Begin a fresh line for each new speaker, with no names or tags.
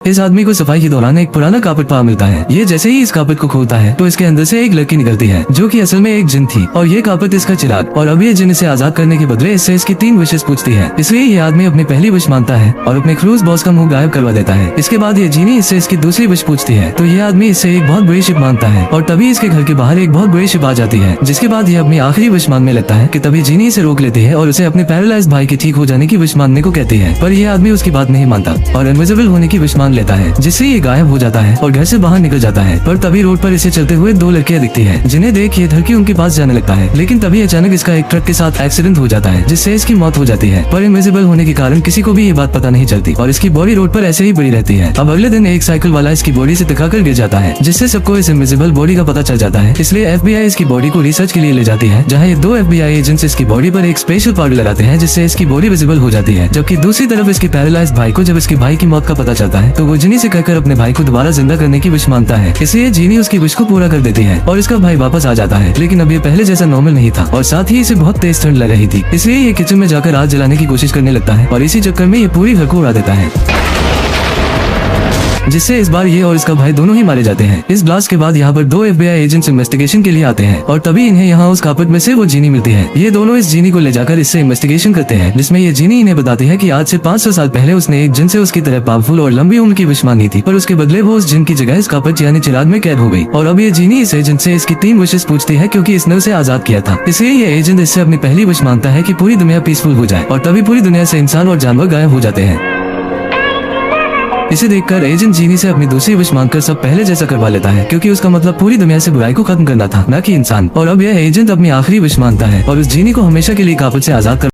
इस आदमी को सफाई के दौरान एक पुराना कार्पेट पा मिलता है। ये जैसे ही इस कार्पेट को खोलता है तो इसके अंदर से एक लड़की निकलती है जो कि असल में एक जिन थी और ये कार्पेट इसका चिराग। और अब ये जिन इसे आजाद करने के बदले इससे इसकी 3 विशेष पूछती है। इसलिए ये आदमी अपनी पहली विश मानता है और अपने क्रूज बॉस का मुंह गायब करवा देता है। इसके बाद ये जीनी इससे इसकी दूसरी विश पूछती है तो ये आदमी इससे एक बहुत बड़ी शिप मांगता है और तभी इसके घर के बाहर एक बहुत बड़ी शिप आ जाती है। जिसके बाद ये अपनी आखिरी विश मांगने लगता है कि तभी जीनी इसे रोक लेती है और उसे अपने पैरालाइज भाई के ठीक हो जाने की विश मांगने को कहती है। पर यह आदमी उसकी बात नहीं मानता और इनविजिबल होने की विश मांग लेता है, जिससे ये गायब हो जाता है और घर से बाहर निकल जाता है। पर तभी रोड पर इसे चलते हुए 2 लड़कियां दिखती हैं, जिन्हें देख ये धड़की उनके पास जाने लगता है। लेकिन तभी अचानक इसका एक ट्रक के साथ एक्सीडेंट हो जाता है जिससे इसकी मौत हो जाती है। पर इनविजिबल होने के कारण किसी को भी ये बात पता नहीं चलती और इसकी बॉडी रोड पर ऐसे ही पड़ी रहती है। अब अगले दिन एक साइकिल वाला इसकी बॉडी से टकराकर गिर जाता है, जिससे सबको इस इनविजिबल बॉडी का पता चल जाता है। इसलिए FBI इसकी बॉडी को रिसर्च के लिए ले जाती है, जहाँ ये 2 FBI एजेंट्स इसकी बॉडी पर एक स्पेशल पाउडर लगाते हैं जिससे इसकी बॉडी विजिबल हो जाती है। जबकि दूसरी तरफ इसके पैरालाइज्ड भाई को जब इसके भाई की मौत का पता चलता है तो वो जिनी से कहकर अपने भाई को दोबारा जिंदा करने की विश मांगता है। इसलिए जीनी उसकी विश को पूरा कर देती है और इसका भाई वापस आ जाता है। लेकिन अब ये पहले जैसा नॉर्मल नहीं था और साथ ही इसे बहुत तेज ठंड लग रही थी। इसलिए ये किचन में जाकर आग जलाने की कोशिश करने लगता है और इसी चक्कर में ये पूरी घर को उड़ा देता है, जिससे इस बार ये और इसका भाई दोनों ही मारे जाते हैं। इस ब्लास्ट के बाद यहाँ पर 2 FBI एजेंट्स इन्वेस्टिगेशन के लिए आते हैं और तभी इन्हें यहाँ उस कार्पेट में से वो जीनी मिलती है। ये दोनों इस जीनी को ले जाकर इससे इन्वेस्टिगेशन करते हैं, जिसमें ये जीनी इन्हें बताती है कि आज से 500 साल पहले उसने एक जिन से उसकी तरह पावरफुल और लंबी उम्र की विश मांगी थी, पर उसके बदले वो उस जिन की जगह इस कार्पेट यानी चिराग में कैद हो गई। और अब ये जीनी इस एजेंट से इसकी 3 विशेष पूछती है क्योंकि इसने उसे आजाद किया था। इसलिए ये एजेंट इससे अपनी पहली विश मांगता है कि पूरी दुनिया पीसफुल हो जाए और तभी पूरी दुनिया से इंसान और जानवर गायब हो जाते हैं। इसे देखकर एजेंट जीनी से अपनी दूसरी विश मांगकर सब पहले जैसा करवा लेता है, क्योंकि उसका मतलब पूरी दुनिया से बुराई को खत्म करना था, न कि इंसान। और अब यह एजेंट अपनी आखिरी विश मांगता है और उस जीनी को हमेशा के लिए कार्पेट से आजाद कर